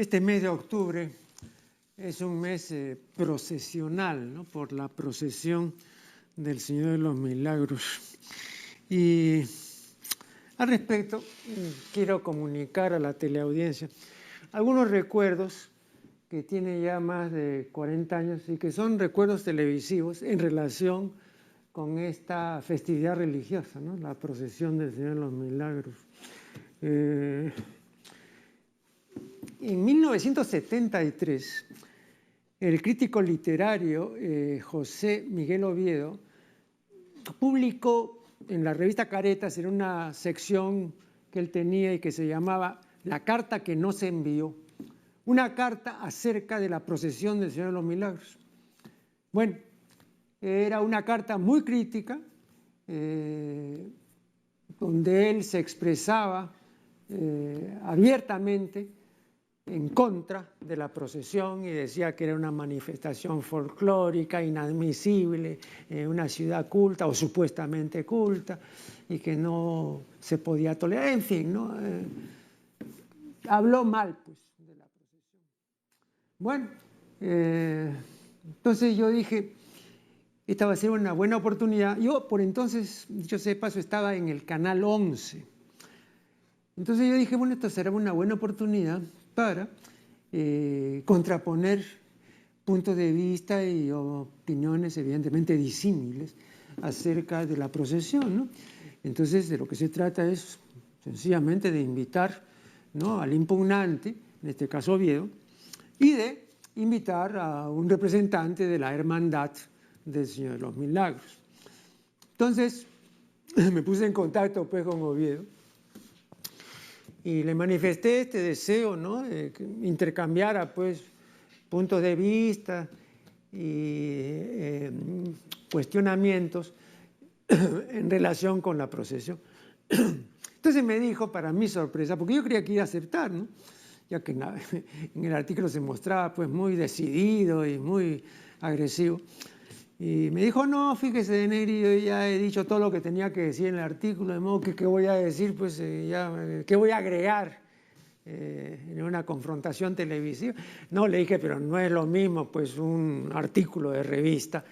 Este mes de octubre es un mes procesional, ¿no? Por la procesión del Señor de los Milagros. Y al respecto, quiero comunicar a la teleaudiencia algunos recuerdos que tienen ya más de 40 años y que son recuerdos televisivos en relación con esta festividad religiosa, ¿no? La procesión del Señor de los Milagros. En 1973, el crítico literario José Miguel Oviedo publicó en la revista Caretas, en una sección que él tenía y que se llamaba La carta que no se envió, una carta acerca de la procesión del Señor de los Milagros. Bueno, era una carta muy crítica, donde él se expresaba abiertamente en contra de la procesión y decía que era una manifestación folclórica, inadmisible en una ciudad culta o supuestamente culta y que no se podía tolerar, en fin, ¿no? Habló mal, pues, de la procesión. Bueno, entonces yo dije, esta va a ser una buena oportunidad. Yo por entonces, dicho sea de paso, estaba en el Canal 11. Entonces yo dije, bueno, esto será una buena oportunidad para contraponer puntos de vista y opiniones evidentemente disímiles acerca de la procesión, ¿no? Entonces de lo que se trata es sencillamente de invitar, ¿no?, al impugnante, en este caso Oviedo, y de invitar a un representante de la hermandad del Señor de los Milagros. Entonces me puse en contacto pues con Oviedo y le manifesté este deseo, ¿no?, de que intercambiara pues puntos de vista y cuestionamientos en relación con la procesión. Entonces me dijo, para mi sorpresa, porque yo creía que iba a aceptar, ¿no?, ya que en el artículo se mostraba pues muy decidido y muy agresivo. Y me dijo, no, fíjese, Negri, yo ya he dicho todo lo que tenía que decir en el artículo, de modo que qué voy a decir, pues qué voy a agregar en una confrontación televisiva. No, le dije, pero no es lo mismo pues un artículo de revista,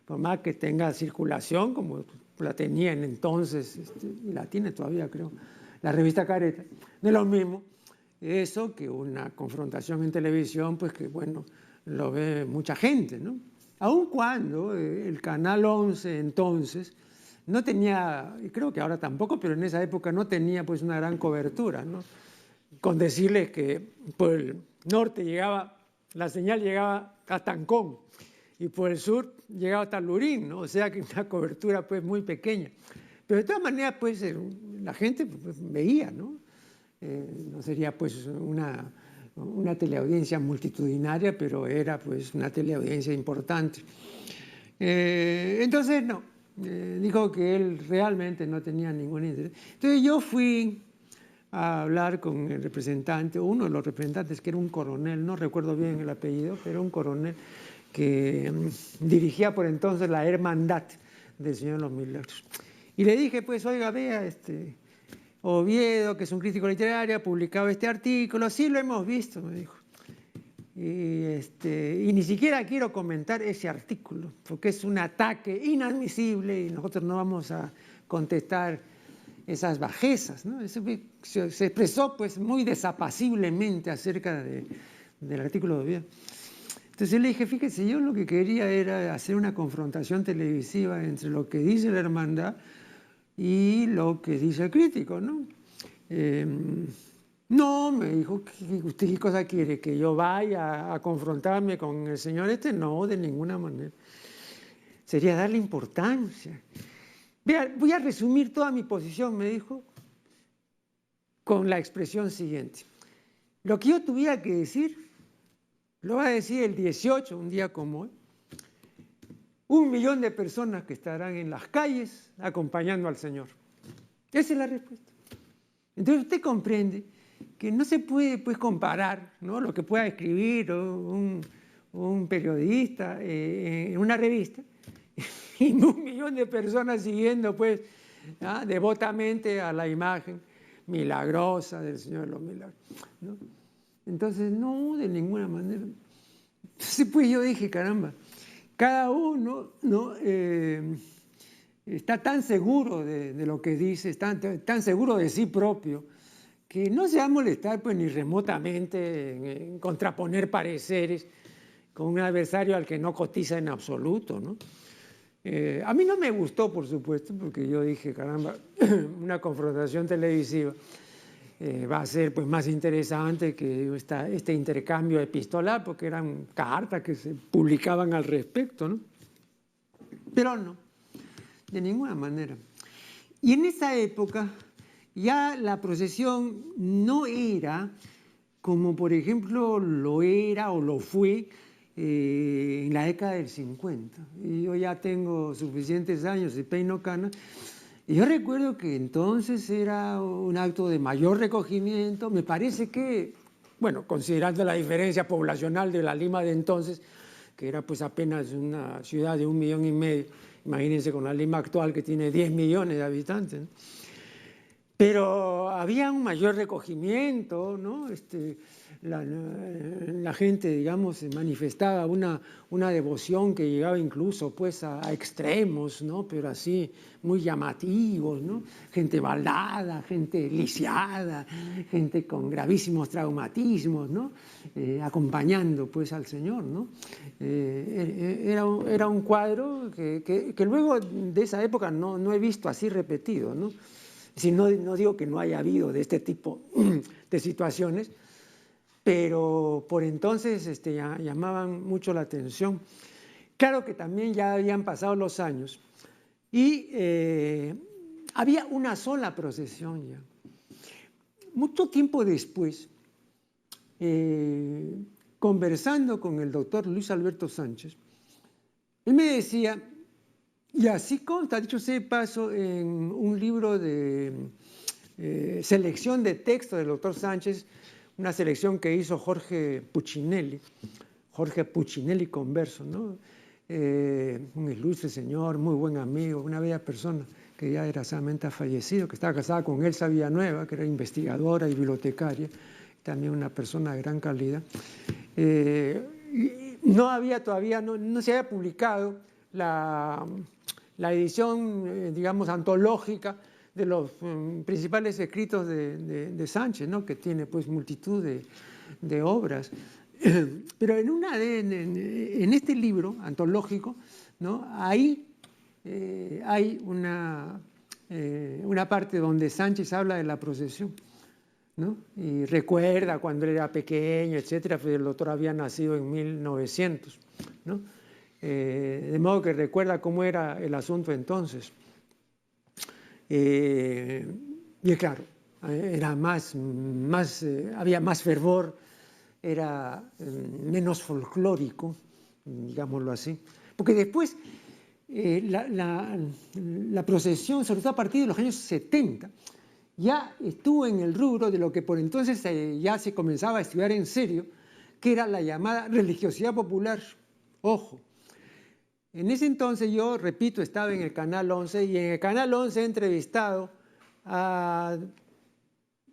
por más que tenga circulación, como la tenía en entonces, y la tiene todavía creo, la revista Careta, no es lo mismo eso que una confrontación en televisión, pues que bueno, lo ve mucha gente, ¿no? Aun cuando el Canal 11 entonces no tenía, y creo que ahora tampoco, pero en esa época no tenía pues una gran cobertura, ¿no? Con decirles que por el norte llegaba, la señal llegaba a Tancón y por el sur llegaba hasta Lurín, ¿no? O sea que una cobertura pues muy pequeña. Pero de todas maneras pues la gente pues, veía, ¿no? No sería pues una teleaudiencia multitudinaria, pero era pues una teleaudiencia importante. Entonces no, dijo que él realmente no tenía ningún interés. Entonces yo fui a hablar con el representante, uno de los representantes, que era un coronel, no recuerdo bien el apellido, pero un coronel que dirigía por entonces la hermandad del Señor de los Milagros. Y le dije, pues, oiga, vea, Oviedo, que es un crítico literario, ha publicado este artículo. Sí, lo hemos visto, me dijo. Y ni siquiera quiero comentar ese artículo, porque es un ataque inadmisible y nosotros no vamos a contestar esas bajezas, ¿no? Se expresó pues muy desapaciblemente acerca del artículo de Oviedo. Entonces le dije, fíjese, yo lo que quería era hacer una confrontación televisiva entre lo que dice la hermandad y lo que dice el crítico, ¿no? No, me dijo, ¿usted qué cosa quiere? ¿Que yo vaya a confrontarme con el señor este? No, de ninguna manera. Sería darle importancia. Vea, voy a resumir toda mi posición, me dijo, con la expresión siguiente. Lo que yo tuviera que decir, lo va a decir el 18, un día como hoy. 1 millón de personas que estarán en las calles acompañando al Señor. Esa es la respuesta. Entonces usted comprende que no se puede pues comparar, ¿no?, lo que pueda escribir un periodista en una revista y 1 millón de personas siguiendo pues devotamente a la imagen milagrosa del Señor de los Milagros, ¿no? Entonces, no, de ninguna manera. Entonces, pues yo dije, caramba, cada uno, ¿no? Está tan seguro de lo que dice, está tan seguro de sí propio, que no se va a molestar pues, ni remotamente en contraponer pareceres con un adversario al que no cotiza en absoluto, ¿no? A mí no me gustó, por supuesto, porque yo dije, caramba, una confrontación televisiva va a ser pues, más interesante que este intercambio epistolar, porque eran cartas que se publicaban al respecto, ¿no? Pero no, de ninguna manera. Y en esa época ya la procesión no era como por ejemplo lo era o lo fue en la década del 50. Y yo ya tengo suficientes años de peino cana. Y yo recuerdo que entonces era un acto de mayor recogimiento. Me parece que, bueno, considerando la diferencia poblacional de la Lima de entonces, que era pues apenas una ciudad de 1,5 millones, imagínense con la Lima actual que tiene 10 millones de habitantes, ¿no? Pero había un mayor recogimiento, ¿no? La gente, digamos, manifestaba una devoción que llegaba incluso pues, a extremos, ¿no? Pero así muy llamativos, ¿no? Gente baldada, gente lisiada, gente con gravísimos traumatismos, ¿no? Acompañando pues, al Señor, ¿no? Era un cuadro que luego de esa época no he visto así repetido, ¿no? Si no digo que no haya habido de este tipo de situaciones, pero por entonces llamaban mucho la atención. Claro que también ya habían pasado los años y había una sola procesión ya. Mucho tiempo después, conversando con el doctor Luis Alberto Sánchez, él me decía, y así consta, dicho sea de paso, en un libro de selección de texto del doctor Sánchez, una selección que hizo Jorge Puccinelli Converso, ¿no? Un ilustre señor, muy buen amigo, una bella persona que ya desgraciadamente ha fallecido, que estaba casada con Elsa Villanueva, que era investigadora y bibliotecaria, también una persona de gran calidad. No había todavía, no se había publicado la edición, digamos, antológica de los principales escritos de Sánchez, ¿no? Que tiene pues multitud de obras. Pero en este libro antológico, ¿no? Ahí hay una parte donde Sánchez habla de la procesión, ¿no? Y recuerda cuando él era pequeño, etcétera, pues el doctor había nacido en 1900, ¿no? De modo que recuerda cómo era el asunto entonces. Y claro, era había más fervor, era menos folclórico, digámoslo así. Porque después la procesión, sobre todo a partir de los años 70, ya estuvo en el rubro de lo que por entonces ya se comenzaba a estudiar en serio, que era la llamada religiosidad popular. Ojo. En ese entonces yo, repito, estaba en el Canal 11 y en el Canal 11 he entrevistado a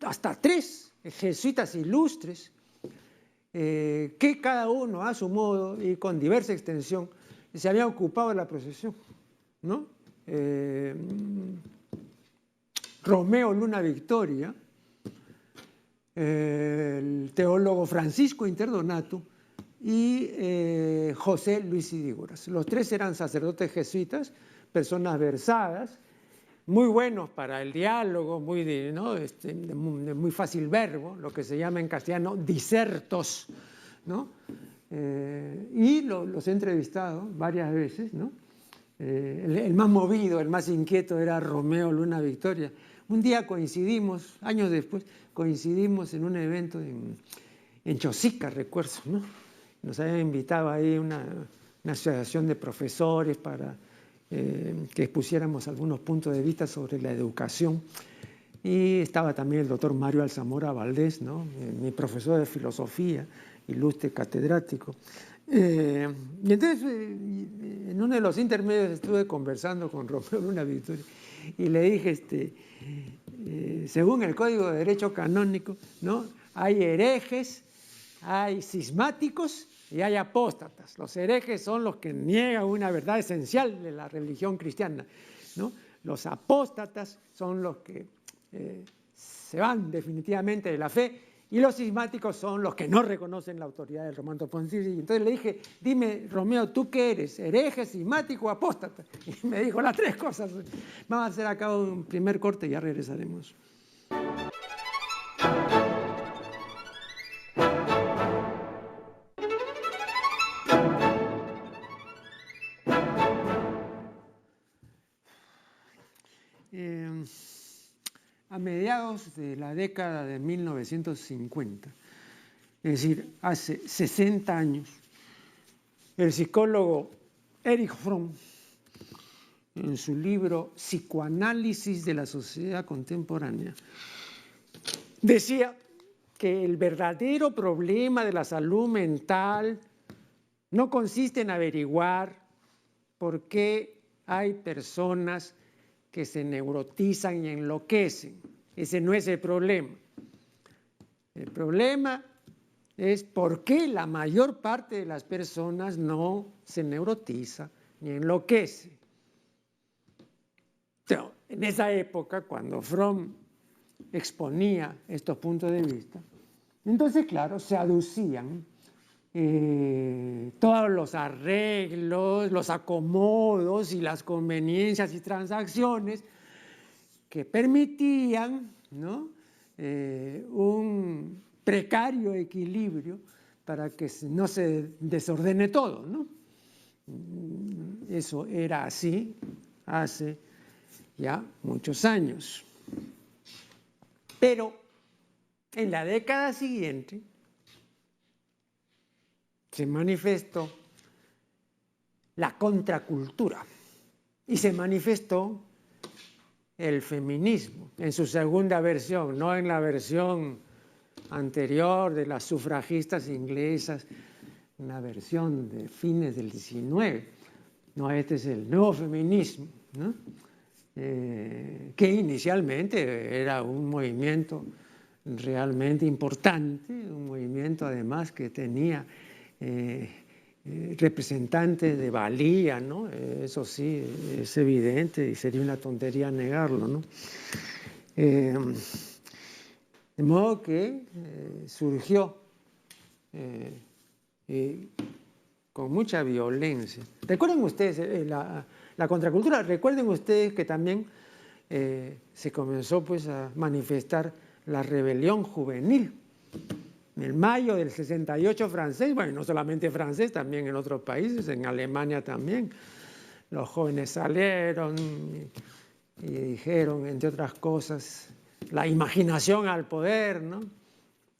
hasta 3 jesuitas ilustres que cada uno a su modo y con diversa extensión se habían ocupado de la procesión, ¿no? Romeo Luna Victoria, el teólogo Francisco Interdonato y José Luis Idígoras. Los 3 eran sacerdotes jesuitas, personas versadas, muy buenos para el diálogo, ¿no? de muy fácil verbo, lo que se llama en castellano disertos, ¿no? Y los he entrevistado varias veces, ¿no? El más movido, el más inquieto era Romeo Luna Victoria. Un día coincidimos, años después, coincidimos en un evento en Chosica, recuerdo, ¿no? Nos habían invitado ahí una asociación de profesores para que expusiéramos algunos puntos de vista sobre la educación. Y estaba también el doctor Mario Alzamora Valdés, ¿no? Mi profesor de filosofía, ilustre catedrático. Y entonces, en uno de los intermedios estuve conversando con Romeo Luna Victoria y le dije, según el Código de Derecho Canónico, ¿no? Hay herejes hay cismáticos y hay apóstatas. Los herejes son los que niegan una verdad esencial de la religión cristiana, ¿no? Los apóstatas son los que se van definitivamente de la fe, y los cismáticos son los que no reconocen la autoridad del Romano Pontificio. Y entonces le dije, dime, Romeo, ¿tú qué eres? ¿Hereje, cismático o apóstata? Y me dijo las tres cosas. Vamos a hacer acá un primer corte y ya regresaremos. A mediados de la década de 1950, es decir, hace 60 años, el psicólogo Erich Fromm, en su libro Psicoanálisis de la sociedad contemporánea, decía que el verdadero problema de la salud mental no consiste en averiguar por qué hay personas que se neurotizan y enloquecen. Ese no es el problema. El problema es por qué la mayor parte de las personas no se neurotiza ni enloquece. Pero en esa época, cuando Fromm exponía estos puntos de vista, entonces, claro, se aducían todos los arreglos, los acomodos y las conveniencias y transacciones que permitían, ¿no?, un precario equilibrio para que no se desordene todo, ¿no? Eso era así hace ya muchos años. Pero en la década siguiente se manifestó la contracultura y se manifestó el feminismo en su segunda versión, no en la versión anterior de las sufragistas inglesas, una versión de fines del XIX. No, este es el nuevo feminismo, ¿no? Que inicialmente era un movimiento realmente importante, un movimiento además que tenía representantes de valía, ¿no? Eso sí, es evidente y sería una tontería negarlo, ¿no? De modo que surgió con mucha violencia. Recuerden ustedes la contracultura, recuerden ustedes que también se comenzó pues a manifestar la rebelión juvenil. En mayo del 68 francés, bueno, no solamente francés, también en otros países, en Alemania también, los jóvenes salieron y dijeron, entre otras cosas, la imaginación al poder, ¿no?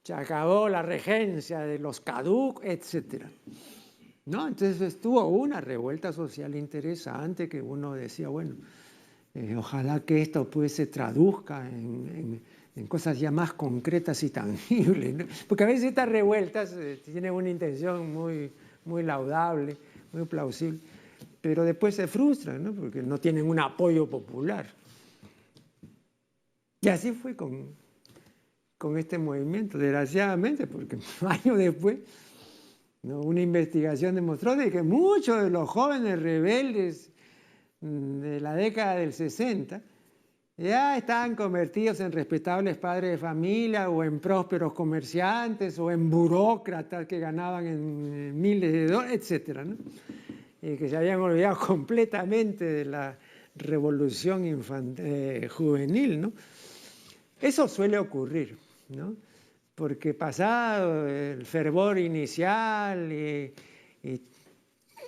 Se acabó la regencia de los caduc, etc., ¿no? Entonces tuvo una revuelta social interesante que uno decía, bueno, ojalá que esto pues se traduzca en cosas ya más concretas y tangibles, ¿no? Porque a veces estas revueltas tienen una intención muy laudable, muy plausible, pero después se frustran, ¿no? Porque no tienen un apoyo popular. Y así fue con este movimiento, desgraciadamente, porque años después, ¿no?, una investigación demostró de que muchos de los jóvenes rebeldes de la década del 60 ya estaban convertidos en respetables padres de familia o en prósperos comerciantes o en burócratas que ganaban en miles de dólares, etc., ¿no? Que se habían olvidado completamente de la revolución juvenil, ¿no? Eso suele ocurrir, ¿no? Porque pasado el fervor inicial y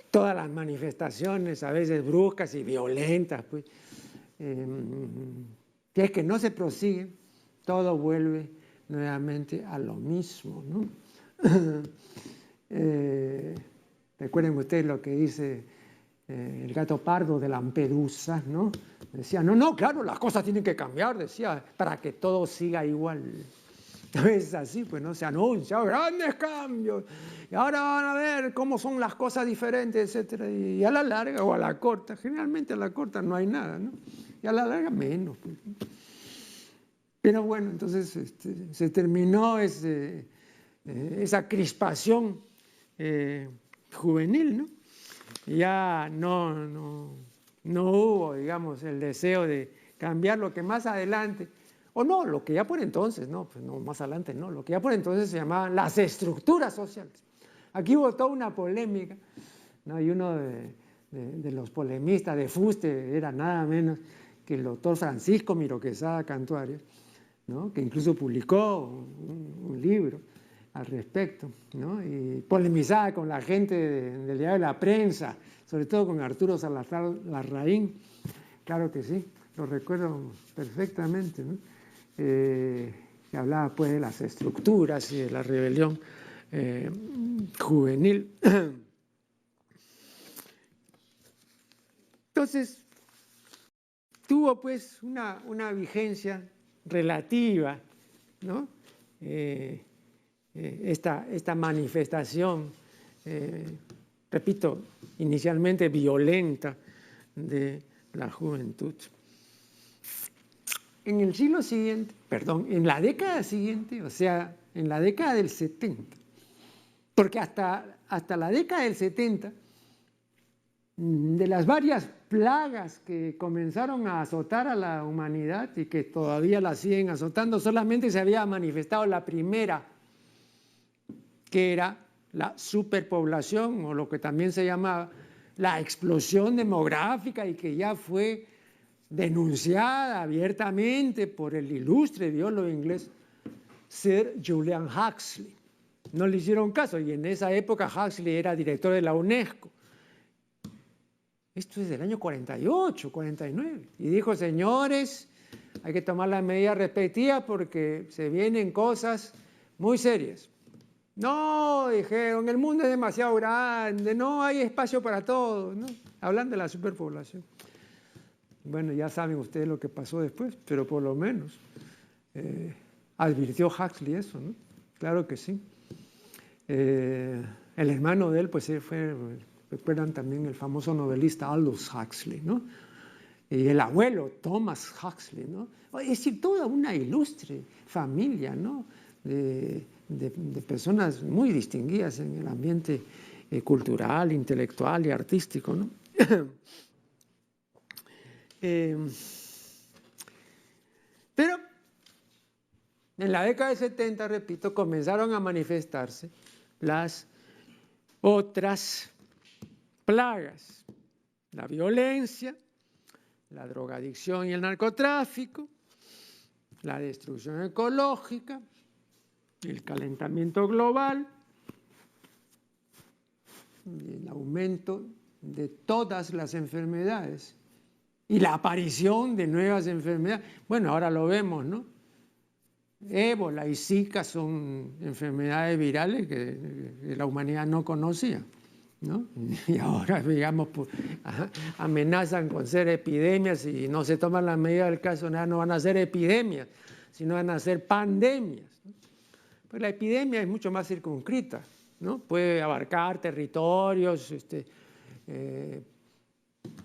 todas las manifestaciones, a veces bruscas y violentas, pues, que es que no se prosigue, todo vuelve nuevamente a lo mismo, ¿no? Recuerden ustedes lo que dice el gato pardo de Lampedusa, ¿no? Decía, no, claro, las cosas tienen que cambiar, decía, para que todo siga igual. No es así, pues no se anuncian grandes cambios y ahora van a ver cómo son las cosas diferentes, etcétera. Y a la larga o a la corta, generalmente a la corta no hay nada, ¿no? Y a la larga menos, pues. Pero bueno, entonces se terminó ese esa crispación juvenil, ¿no? Ya no hubo, digamos, el deseo de cambiar lo que más adelante, o no, lo que ya por entonces, no, pues no, más adelante no, lo que ya por entonces se llamaban las estructuras sociales. Aquí hubo toda una polémica, ¿no? Y uno de los polemistas de Fuste era nada menos que el doctor Francisco Miro Quesada Cantuaria, ¿no? Que incluso publicó un libro al respecto, ¿no? Y polemizaba con la gente del diario de la prensa, sobre todo con Arturo Salazar Larraín, claro que sí, lo recuerdo perfectamente, ¿no? Que hablaba pues de las estructuras y de la rebelión juvenil. Entonces, tuvo pues una vigencia relativa, ¿no? Esta manifestación, repito, inicialmente violenta de la juventud. En el siglo siguiente, perdón, en la década siguiente, o sea, en la década del 70, porque hasta la década del 70, de las varias plagas que comenzaron a azotar a la humanidad y que todavía la siguen azotando, solamente se había manifestado la primera, que era la superpoblación, o lo que también se llamaba la explosión demográfica, y que ya fue denunciada abiertamente por el ilustre biólogo inglés Sir Julian Huxley. No le hicieron caso, y en esa época Huxley era director de la UNESCO. Esto es del año 48, 49. Y dijo, señores, hay que tomar las medidas respectivas porque se vienen cosas muy serias. No, dijeron, el mundo es demasiado grande, no hay espacio para todos, ¿no? Hablan de la superpoblación. Bueno, ya saben ustedes lo que pasó después, pero por lo menos advirtió Huxley eso, ¿no? Claro que sí. El hermano de él, pues fue, recuerdan también el famoso novelista Aldous Huxley, ¿no? Y el abuelo Thomas Huxley, ¿no? Es decir, toda una ilustre familia, ¿no? De personas muy distinguidas en el ambiente cultural, intelectual y artístico, ¿no? Pero en la década de 70, repito, comenzaron a manifestarse las otras plagas: la violencia, la drogadicción y el narcotráfico, la destrucción ecológica, el calentamiento global, y el aumento de todas las enfermedades y la aparición de nuevas enfermedades. Bueno, ahora lo vemos, ¿no? Ébola y Zika son enfermedades virales que la humanidad no conocía, ¿no? Y ahora, digamos, pues, amenazan con ser epidemias, y no se toman las medidas del caso, no van a ser epidemias, sino van a ser pandemias, ¿no? Pues la epidemia es mucho más circunscrita, ¿no? Puede abarcar territorios,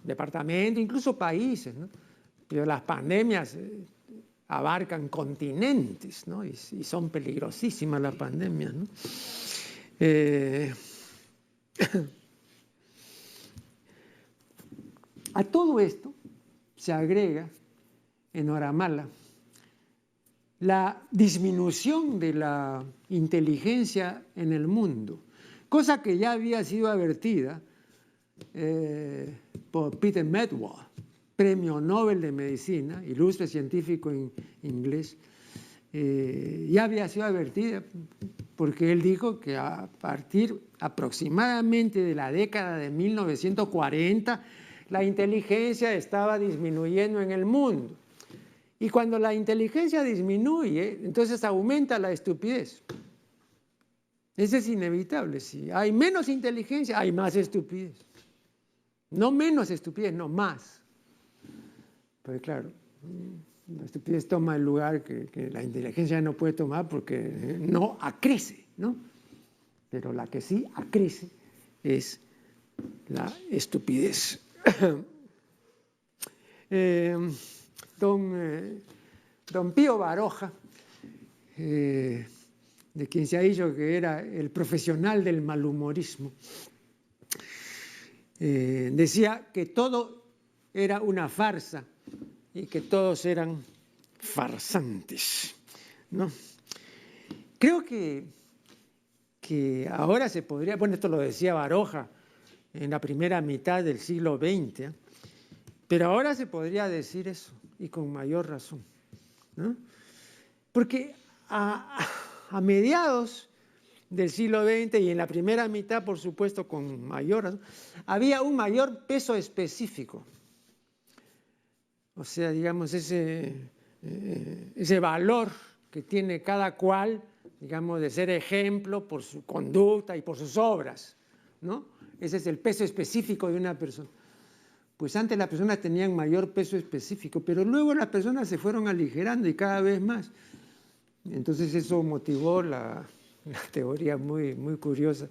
departamentos, incluso países, ¿no? Pero las pandemias abarcan continentes, ¿no? Y son peligrosísimas las pandemias, ¿no? A todo esto se agrega en hora mala la disminución de la inteligencia en el mundo, cosa que ya había sido advertida por Peter Medawar, premio Nobel de Medicina, ilustre científico inglés. Ya había sido advertida porque él dijo que a partir aproximadamente de la década de 1940 la inteligencia estaba disminuyendo en el mundo. Y cuando la inteligencia disminuye, entonces aumenta la estupidez. Eso es inevitable. Si hay menos inteligencia, hay más estupidez. No menos estupidez, no más. Pues claro, la estupidez toma el lugar que la inteligencia no puede tomar porque no acrece, ¿no? Pero la que sí acrece es la estupidez. Don Pío Baroja de quien se ha dicho que era el profesional del malhumorismo. Decía que todo era una farsa y que todos eran farsantes, ¿no? Creo que ahora se podría, bueno, esto lo decía Baroja en la primera mitad del siglo XX, pero ahora se podría decir eso, y con mayor razón, ¿no? Porque a mediados del siglo XX y en la primera mitad, por supuesto, con mayor razón, había un mayor peso específico. O sea, digamos, ese valor que tiene cada cual, digamos, de ser ejemplo por su conducta y por sus obras, ¿no? Ese es el peso específico de una persona. Pues antes las personas tenían mayor peso específico, pero luego las personas se fueron aligerando y cada vez más. Entonces eso motivó la teoría muy, muy curiosa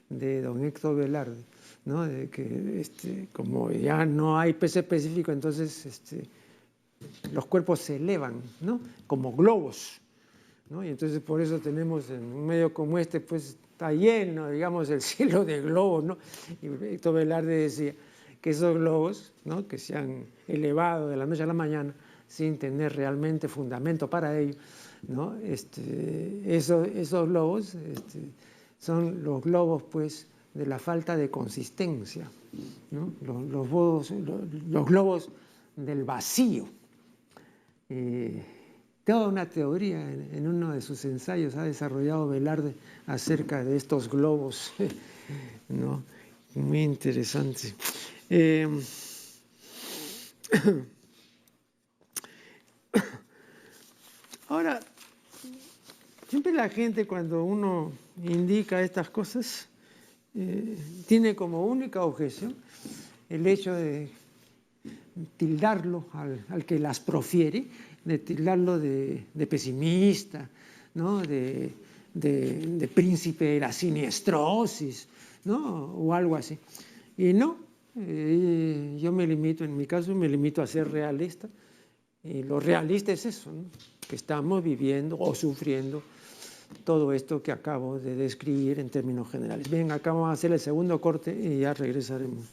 de don Héctor Velarde, ¿no? De que como ya no hay peso específico, entonces los cuerpos se elevan, ¿no? Como globos, ¿no? Y entonces por eso tenemos en un medio como este, pues está lleno, digamos, el cielo de globos, ¿no? Y Héctor Velarde decía que esos globos, ¿no? Que se han elevado de la noche a la mañana sin tener realmente fundamento para ello, ¿no? Esos globos son los globos, pues, de la falta de consistencia, ¿no? Los globos del vacío. Toda una teoría en uno de sus ensayos ha desarrollado Velarde acerca de estos globos, ¿no? Muy interesante. Ahora, siempre la gente cuando uno indica estas cosas tiene como única objeción el hecho de tildarlo al que las profiere, de tildarlo de pesimista, ¿no? de príncipe de la siniestrosis, ¿no? O algo así. Y no, yo me limito, en mi caso me limito a ser realista, y lo realista es eso, ¿no? Que estamos viviendo o sufriendo todo esto que acabo de describir en términos generales. Bien, acá vamos a hacer el segundo corte y ya regresaremos.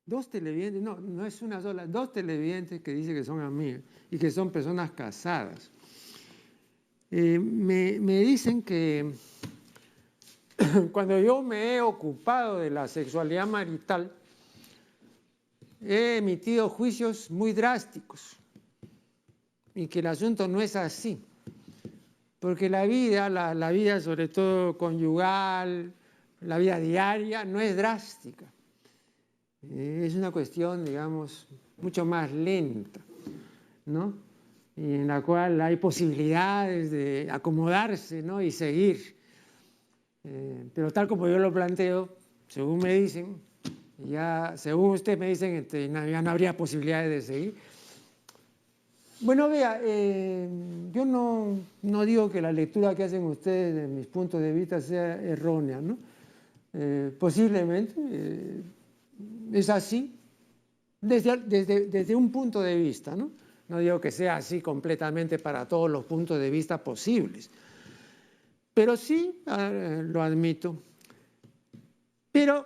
Dos televidentes, no es una sola, dos televidentes que dicen que son amigas y que son personas casadas. Me dicen que cuando yo me he ocupado de la sexualidad marital, he emitido juicios muy drásticos y que el asunto no es así, porque la vida sobre todo conyugal, la vida diaria, no es drástica. Es una cuestión, digamos, mucho más lenta, ¿no? Y en la cual hay posibilidades de acomodarse, ¿no? Y seguir. Pero tal como yo lo planteo, según me dicen, según usted me dicen, ya no habría posibilidades de seguir. Bueno, vea, yo no digo que la lectura que hacen ustedes de mis puntos de vista sea errónea, ¿no? Posiblemente es así desde un punto de vista, ¿no? No digo que sea así completamente para todos los puntos de vista posibles, pero sí lo admito. Pero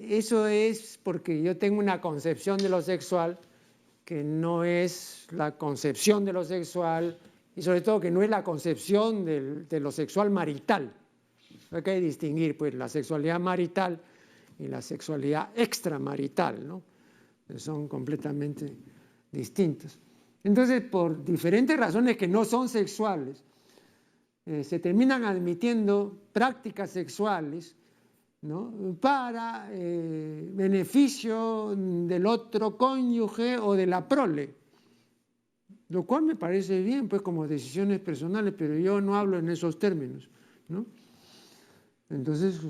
eso es porque yo tengo una concepción de lo sexual que no es la concepción de lo sexual y sobre todo que no es la concepción de lo sexual marital. Hay que distinguir, pues, la sexualidad marital y la sexualidad extramarital, ¿no? Son completamente distintos. Entonces, por diferentes razones que no son sexuales, se terminan admitiendo prácticas sexuales, ¿no? Para beneficio del otro cónyuge o de la prole, lo cual me parece bien, pues, como decisiones personales, pero yo no hablo en esos términos, ¿no? Entonces,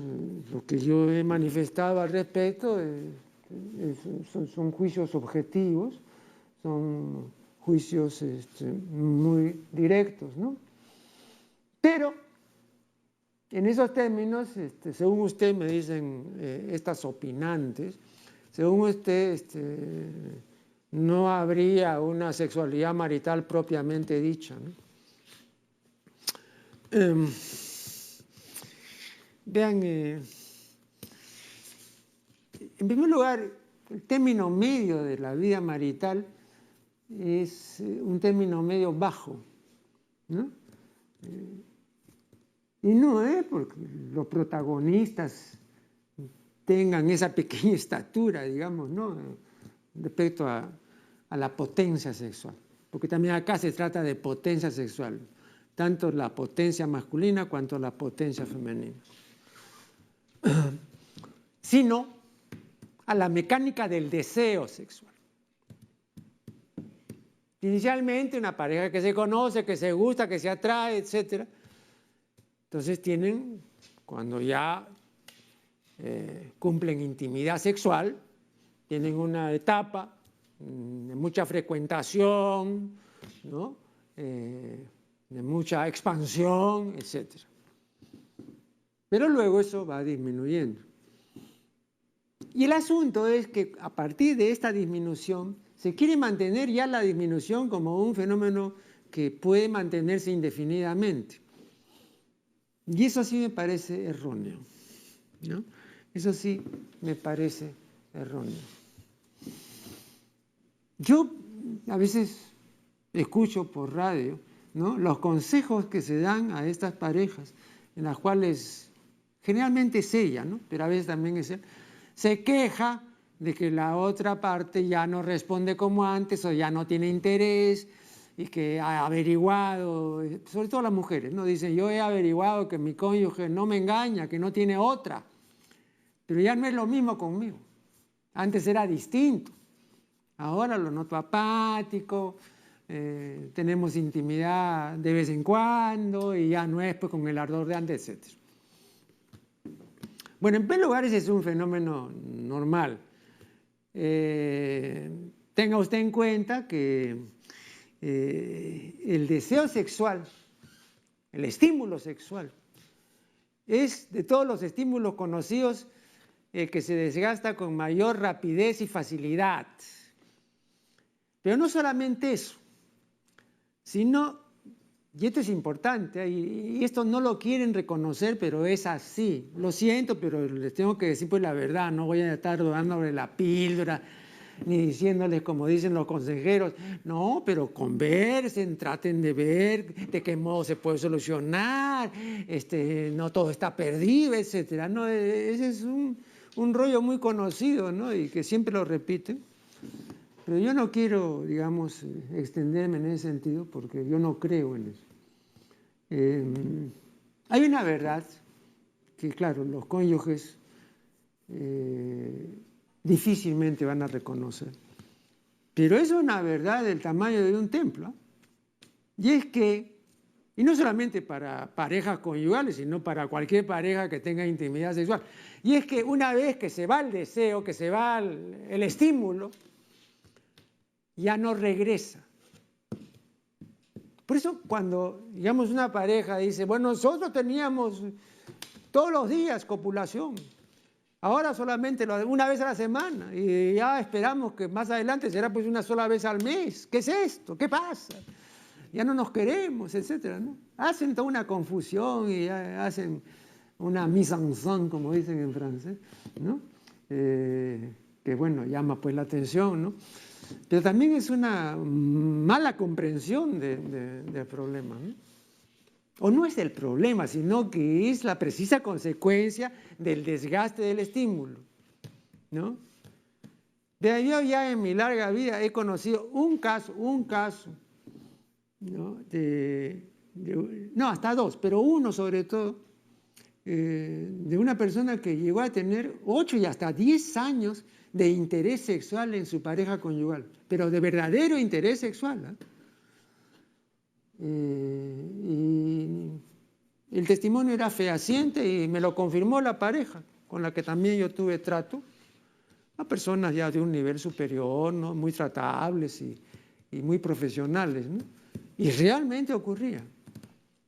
lo que yo he manifestado al respecto son juicios objetivos, son juicios muy directos, ¿no? Pero en esos términos, según usted, me dicen estas opinantes, según usted, no habría una sexualidad marital propiamente dicha, ¿no? Vean, en primer lugar, el término medio de la vida marital es un término medio bajo, ¿no? Y no es porque los protagonistas tengan esa pequeña estatura, digamos, ¿no? Respecto a la potencia sexual, porque también acá se trata de potencia sexual, tanto la potencia masculina cuanto la potencia femenina, sino a la mecánica del deseo sexual. Inicialmente una pareja que se conoce, que se gusta, que se atrae, etc. Entonces tienen, cuando ya cumplen intimidad sexual, tienen una etapa de mucha frecuentación, ¿no? De mucha expansión, etc. Pero luego eso va disminuyendo. Y el asunto es que a partir de esta disminución se quiere mantener ya la disminución como un fenómeno que puede mantenerse indefinidamente. Y eso sí me parece erróneo, ¿no? Eso sí me parece erróneo. Yo a veces escucho por radio, ¿no?, los consejos que se dan a estas parejas, en las cuales generalmente es ella, ¿no?, pero a veces también es él, se queja de que la otra parte ya no responde como antes o ya no tiene interés y que ha averiguado, sobre todo las mujeres, ¿no? Dicen, yo he averiguado que mi cónyuge no me engaña, que no tiene otra, pero ya no es lo mismo conmigo. Antes era distinto, ahora lo noto apático, tenemos intimidad de vez en cuando y ya no es pues con el ardor de antes, etc. Bueno, en primer lugar ese es un fenómeno normal. Tenga usted en cuenta que el deseo sexual, el estímulo sexual, es de todos los estímulos conocidos el que se desgasta con mayor rapidez y facilidad. Pero no solamente eso, sino, y esto es importante, y esto no lo quieren reconocer, pero es así. Lo siento, pero les tengo que decir pues la verdad, no voy a estar dándole la píldora, ni diciéndoles como dicen los consejeros, no, pero conversen, traten de ver de qué modo se puede solucionar, no todo está perdido, etcétera. No, ese es un rollo muy conocido, ¿no?, y que siempre lo repiten. Pero yo no quiero, digamos, extenderme en ese sentido porque yo no creo en eso. Hay una verdad que, claro, los cónyuges difícilmente van a reconocer, pero es una verdad del tamaño de un templo, y es que, y no solamente para parejas conyugales, sino para cualquier pareja que tenga intimidad sexual, y es que una vez que se va el deseo, que se va el estímulo, ya no regresa. Por eso cuando, digamos, una pareja dice, bueno, nosotros teníamos todos los días copulación, ahora solamente una vez a la semana, y ya esperamos que más adelante será pues una sola vez al mes. ¿Qué es esto? ¿Qué pasa? Ya no nos queremos, etcétera, ¿no? Hacen toda una confusión y hacen una mise en scène, como dicen en francés, ¿no? Que bueno, llama pues la atención, ¿no? Pero también es una mala comprensión del problema, ¿no? O no es el problema, sino que es la precisa consecuencia del desgaste del estímulo, ¿no? Yo ya en mi larga vida he conocido un caso, ¿no?, no, hasta dos, pero uno sobre todo, de una persona que llegó a tener 8 y hasta 10 años de interés sexual en su pareja conyugal, pero de verdadero interés sexual, y el testimonio era fehaciente y me lo confirmó la pareja con la que también yo tuve trato, a personas ya de un nivel superior, ¿no?, muy tratables y muy profesionales, ¿no? Y realmente ocurría,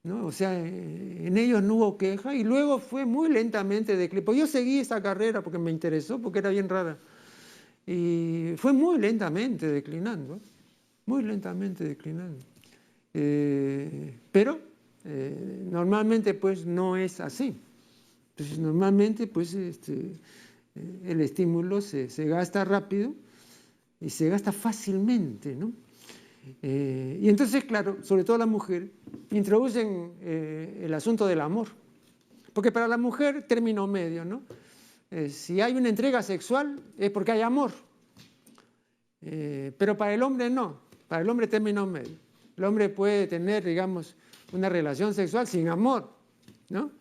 ¿no? O sea, en ellos no hubo queja y luego fue muy lentamente declinando. Yo seguí esa carrera porque me interesó, porque era bien rara. Y fue muy lentamente declinando, muy lentamente declinando. Pero normalmente pues no es así. Entonces normalmente pues el estímulo se gasta rápido y se gasta fácilmente, ¿no? Y entonces, claro, sobre todo la mujer, introducen el asunto del amor. Porque para la mujer, término medio, ¿no? Si hay una entrega sexual es porque hay amor. Pero para el hombre no, para el hombre término medio. El hombre puede tener, digamos, una relación sexual sin amor, ¿no?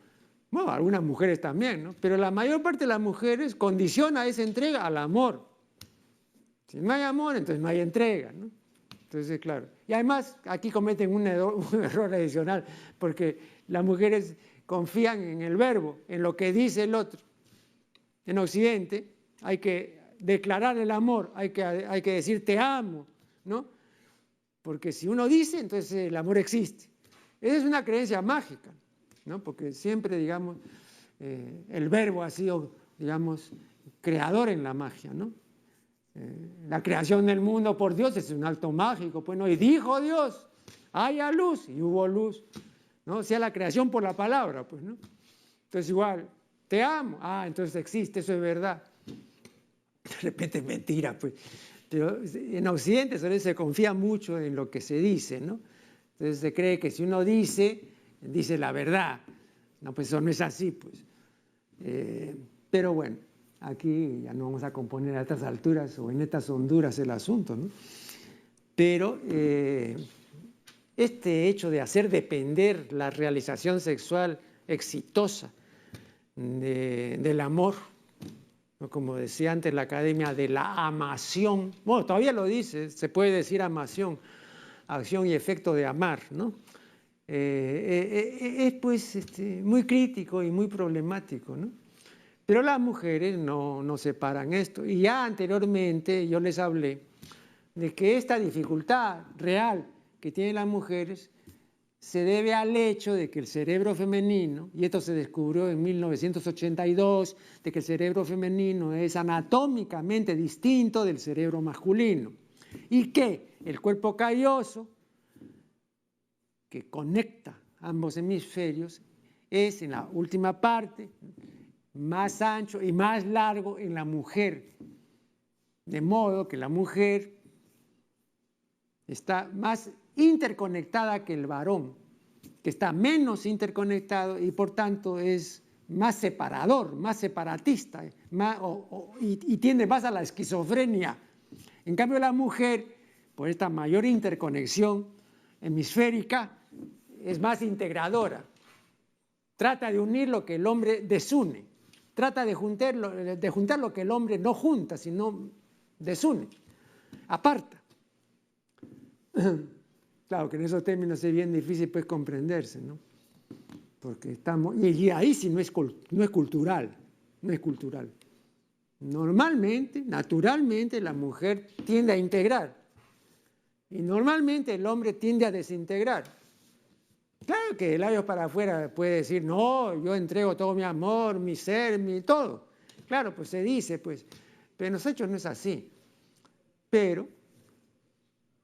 Bueno, algunas mujeres también, ¿no? Pero la mayor parte de las mujeres condiciona esa entrega al amor. Si no hay amor, entonces no hay entrega, ¿no? Entonces, claro. Y además, aquí cometen un error adicional, porque las mujeres confían en el verbo, en lo que dice el otro. En Occidente hay que declarar el amor, hay que decir te amo, ¿no? Porque si uno dice, entonces el amor existe. Esa es una creencia mágica, ¿no? Porque siempre, digamos, el verbo ha sido, digamos, creador en la magia, ¿no? La creación del mundo por Dios es un acto mágico, pues no, y dijo Dios, haya luz, y hubo luz, ¿no? O sea, la creación por la palabra, pues, ¿no? Entonces igual, te amo, entonces existe, eso es verdad. De repente es mentira, pues. Pero en Occidente se confía mucho en lo que se dice, ¿no? Entonces se cree que si uno dice la verdad. No, pues eso no es así, pues. Pero bueno, aquí ya no vamos a componer a estas alturas o en estas honduras el asunto, ¿no? Pero este hecho de hacer depender la realización sexual exitosa del amor, ¿no? Como decía antes la academia, de la amación, bueno, todavía lo dice, se puede decir amación, acción y efecto de amar, ¿no? Es pues muy crítico y muy problemático, ¿no? Pero las mujeres no separan esto. Y ya anteriormente yo les hablé de que esta dificultad real que tienen las mujeres se debe al hecho de que el cerebro femenino, y esto se descubrió en 1982, de que el cerebro femenino es anatómicamente distinto del cerebro masculino, y que el cuerpo calloso, que conecta ambos hemisferios, es en la última parte más ancho y más largo en la mujer, de modo que la mujer está más interconectada que el varón, que está menos interconectado y por tanto es más separador, más separatista y tiende más a la esquizofrenia. En cambio la mujer, por esta mayor interconexión hemisférica, es más integradora. Trata de unir lo que el hombre desune, trata de juntar lo que el hombre no junta, sino desune, aparta. Claro que en esos términos es bien difícil pues comprenderse, ¿no? Porque estamos, y ahí sí no es cultural, no es cultural. Normalmente, naturalmente, la mujer tiende a integrar y normalmente el hombre tiende a desintegrar. Claro que de labios para afuera puede decir, no, yo entrego todo mi amor, mi ser, mi todo. Claro, pues se dice, pues, pero en los hechos no es así. Pero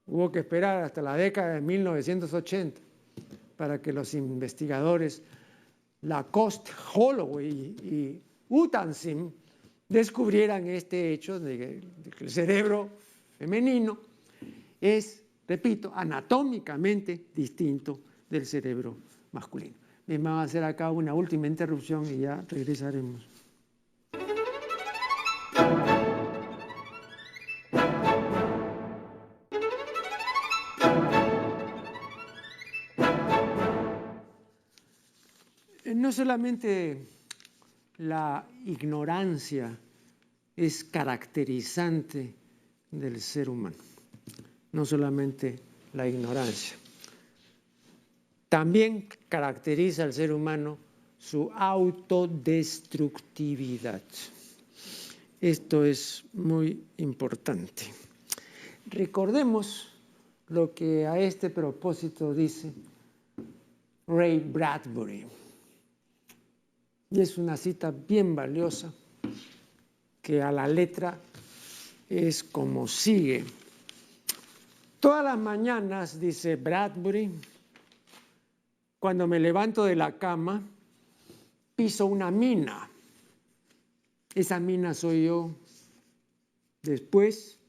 hubo que esperar hasta la década de 1980 para que los investigadores Lacoste, Holloway y Utansim descubrieran este hecho de que el cerebro femenino es, repito, anatómicamente distinto del cerebro masculino. Bien, vamos a hacer acá una última interrupción y ya regresaremos. No solamente la ignorancia es caracterizante del ser humano, no solamente la ignorancia. También caracteriza al ser humano su autodestructividad. Esto es muy importante. Recordemos lo que a este propósito dice Ray Bradbury. Y es una cita bien valiosa que a la letra es como sigue. Todas las mañanas, dice Bradbury, cuando me levanto de la cama, piso una mina. Esa mina soy yo. Después,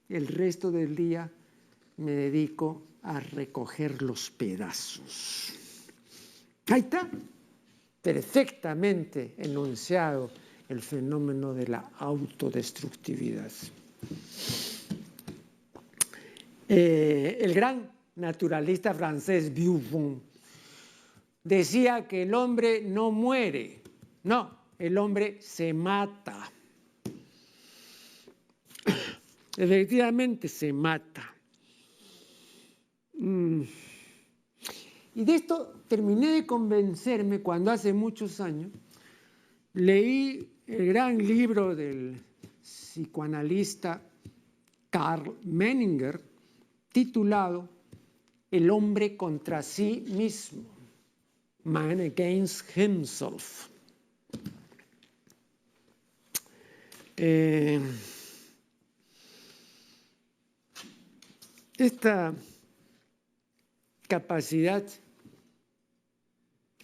el resto del día, me dedico a recoger los pedazos. Ahí está, perfectamente enunciado el fenómeno de la autodestructividad. El gran naturalista francés Buffon decía que el hombre no muere, no, el hombre se mata. Efectivamente se mata. Y de esto terminé de convencerme cuando hace muchos años leí el gran libro del psicoanalista Karl Menninger titulado El hombre contra sí mismo, Man Against Himself. Esta capacidad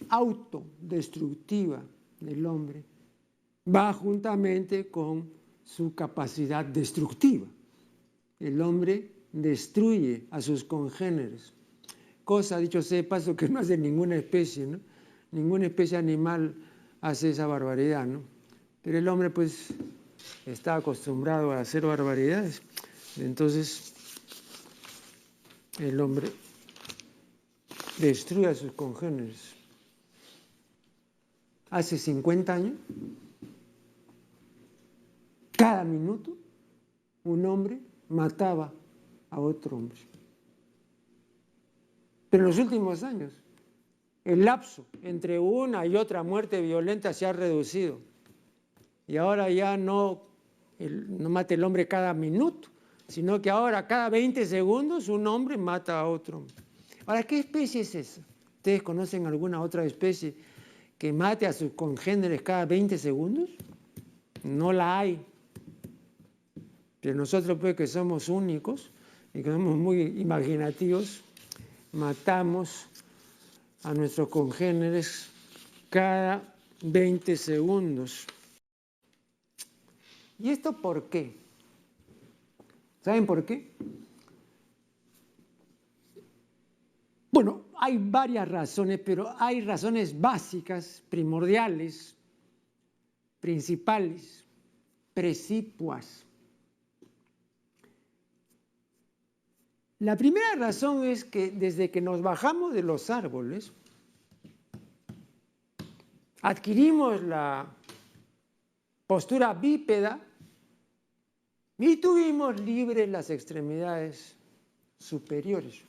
autodestructiva del hombre va juntamente con su capacidad destructiva. El hombre destruye a sus congéneres, cosa, dicho sea de paso, que no hace ninguna especie, ¿no? Ninguna especie animal hace esa barbaridad, ¿no? Pero el hombre pues está acostumbrado a hacer barbaridades, entonces el hombre destruye a sus congéneres. Hace 50 años, cada minuto, un hombre mataba a otro hombre. Pero en los últimos años, el lapso entre una y otra muerte violenta se ha reducido. Y ahora ya no mata el hombre cada minuto, sino que ahora cada 20 segundos un hombre mata a otro hombre. Ahora, ¿qué especie es esa? ¿Ustedes conocen alguna otra especie que mate a sus congéneres cada 20 segundos? No la hay. Pero nosotros, pues, que somos únicos y que somos muy imaginativos, matamos a nuestros congéneres cada 20 segundos. ¿Y esto por qué? ¿Saben por qué? Bueno, hay varias razones, pero hay razones básicas, primordiales, principales, precipuas. La primera razón es que desde que nos bajamos de los árboles, adquirimos la postura bípeda y tuvimos libres las extremidades superiores.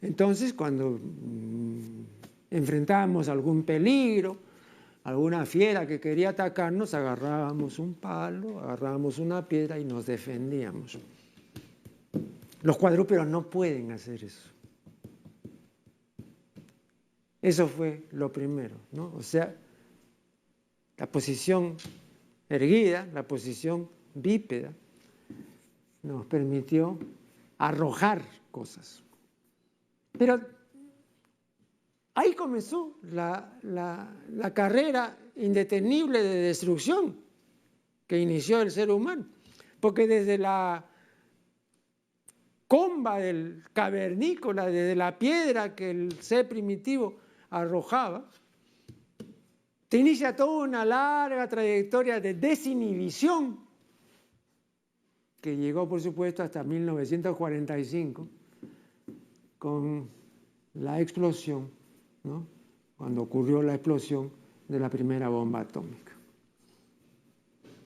Entonces, cuando enfrentábamos algún peligro, alguna fiera que quería atacarnos, agarrábamos un palo, agarrábamos una piedra y nos defendíamos. Los cuadrúpedos no pueden hacer eso. Eso fue lo primero, ¿no? O sea, la posición erguida, la posición bípeda, nos permitió arrojar cosas. Pero ahí comenzó la carrera indetenible de destrucción que inició el ser humano, porque desde la comba del cavernícola, desde la piedra que el ser primitivo arrojaba, se inicia toda una larga trayectoria de desinhibición que llegó, por supuesto, hasta 1945 con la explosión, ¿no? Cuando ocurrió la explosión de la primera bomba atómica.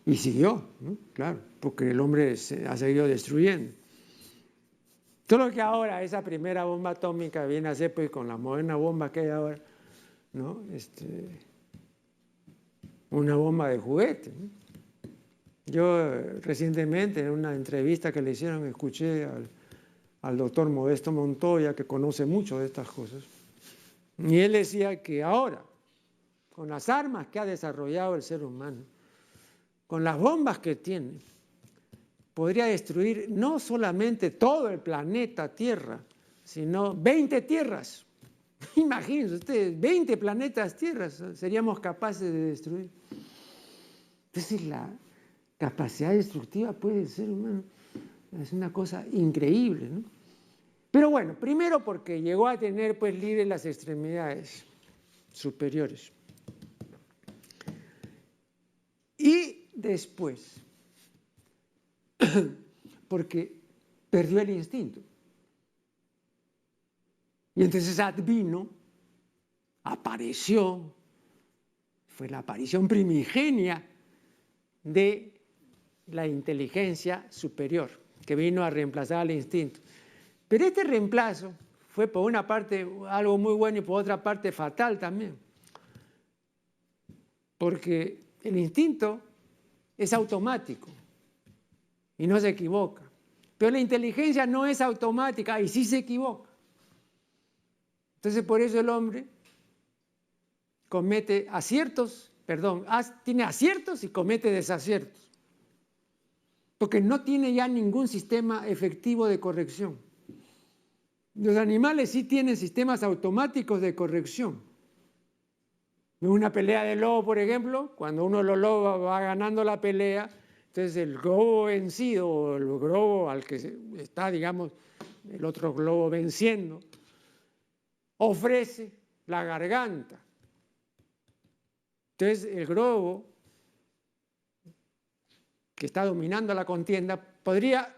Y siguió, ¿no? Claro, porque el hombre se ha seguido destruyendo. Solo que ahora esa primera bomba atómica viene a ser, pues, con la moderna bomba que hay ahora, ¿no? Una bomba de juguete, ¿no? Yo recientemente en una entrevista que le hicieron escuché al doctor Modesto Montoya, que conoce mucho de estas cosas, Y él decía que ahora, con las armas que ha desarrollado el ser humano, con las bombas que tiene, podría destruir no solamente todo el planeta Tierra, sino 20 tierras. Imagínense ustedes, 20 planetas Tierras seríamos capaces de destruir. Entonces la capacidad destructiva puede ser humano. Es una cosa increíble, ¿no? Pero bueno, primero porque llegó a tener pues libres las extremidades superiores. Y después, porque perdió el instinto. Y entonces advino, apareció, fue la aparición primigenia de la inteligencia superior, que vino a reemplazar al instinto. Pero este reemplazo fue por una parte algo muy bueno y por otra parte fatal también. Porque el instinto es automático y no se equivoca. Pero la inteligencia no es automática y sí se equivoca. Entonces por eso el hombre comete aciertos, tiene aciertos y comete desaciertos. Porque no tiene ya ningún sistema efectivo de corrección. Los animales sí tienen sistemas automáticos de corrección. En una pelea de lobo, por ejemplo, cuando uno de los lobos va ganando la pelea, entonces el globo vencido o el globo al que está, digamos, el otro globo venciendo, ofrece la garganta. Entonces el globo que está dominando la contienda podría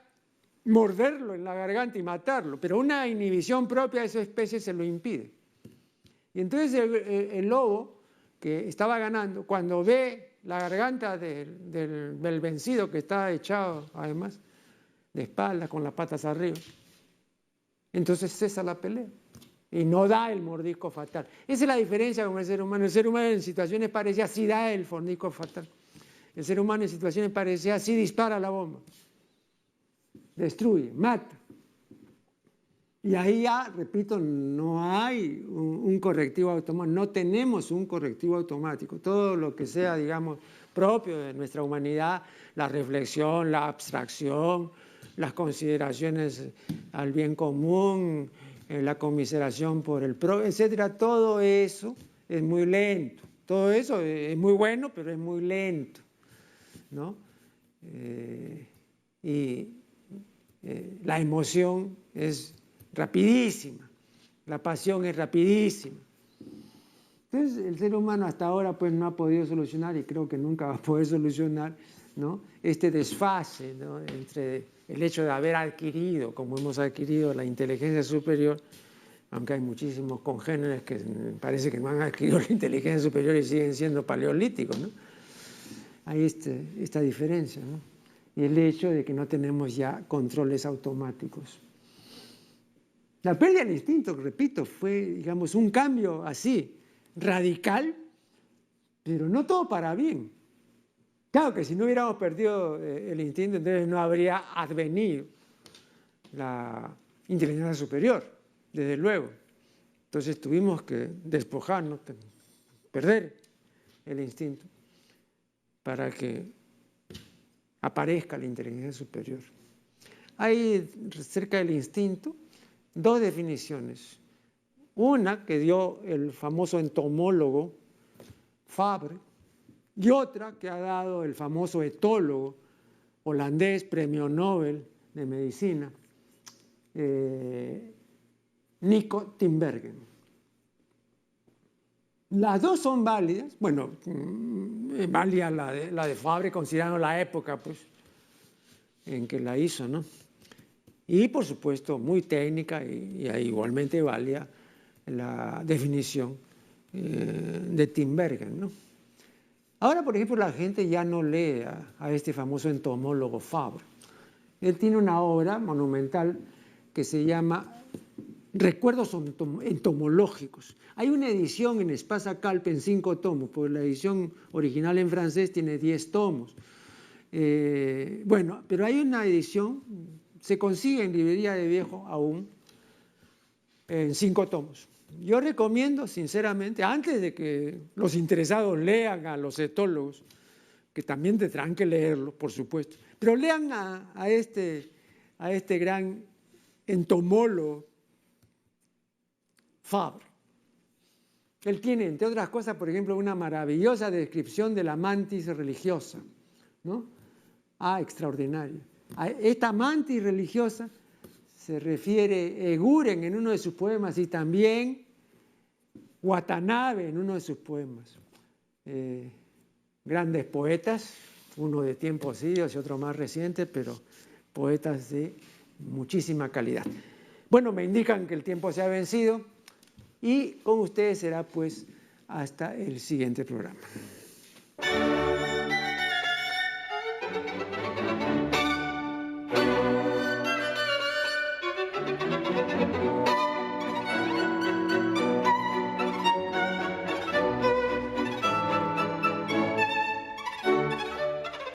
morderlo en la garganta y matarlo, pero una inhibición propia de esa especie se lo impide. Y entonces el lobo que estaba ganando, cuando ve la garganta del vencido que está echado además de espaldas con las patas arriba, entonces cesa la pelea y no da el mordisco fatal. Esa es la diferencia con el ser humano. El ser humano en situaciones parecidas sí da el mordisco fatal. El ser humano en situaciones parecidas sí dispara la bomba, destruye, mata. Y ahí ya, repito, no hay un correctivo automático, no tenemos un correctivo automático. Todo lo que sea, digamos, propio de nuestra humanidad, la reflexión, la abstracción, las consideraciones al bien común, la conmiseración por el prójimo, etcétera, todo eso es muy lento. Todo eso es muy bueno, pero es muy lento, ¿no? La emoción es rapidísima, la pasión es rapidísima. Entonces el ser humano hasta ahora pues no ha podido solucionar y creo que nunca va a poder solucionar, ¿no?, este desfase, ¿no?, entre el hecho de haber adquirido, como hemos adquirido la inteligencia superior, aunque hay muchísimos congéneres que parece que no han adquirido la inteligencia superior y siguen siendo paleolíticos, ¿no? Hay esta diferencia, ¿no? Y el hecho de que no tenemos ya controles automáticos. La pérdida del instinto, repito, fue, digamos, un cambio así, radical, pero no todo para bien. Claro que si no hubiéramos perdido el instinto, entonces no habría advenido la inteligencia superior, desde luego. Entonces tuvimos que despojarnos, perder el instinto para que aparezca la inteligencia superior. Hay cerca del instinto dos definiciones. Una que dio el famoso entomólogo Fabre y otra que ha dado el famoso etólogo holandés, premio Nobel de Medicina, Nico Tinbergen. Las dos son válidas, bueno, válida la de Fabre considerando la época pues, en que la hizo, ¿no? Y por supuesto muy técnica y igualmente válida la definición de Tinbergen, ¿no? Ahora, por ejemplo, la gente ya no lee a este famoso entomólogo Fabre. Él tiene una obra monumental que se llama Recuerdos entomológicos. Hay una edición en Espasa Calpe en 5 tomos, porque la edición original en francés tiene 10 tomos. Bueno, pero hay una edición, se consigue en librería de viejo aún, en 5 tomos. yo recomiendo sinceramente, antes de que los interesados lean a los etólogos, que también tendrán que leerlo, por supuesto, pero lean a este gran entomólogo, Fabre. Él tiene, entre otras cosas, por ejemplo, una maravillosa descripción de la mantis religiosa, ¿no? Extraordinaria. A esta mantis religiosa se refiere Eguren en uno de sus poemas y también Watanabe en uno de sus poemas. Grandes poetas, uno de tiempos idos y otro más reciente, pero poetas de muchísima calidad. Bueno, me indican que el tiempo se ha vencido y con ustedes será pues hasta el siguiente programa.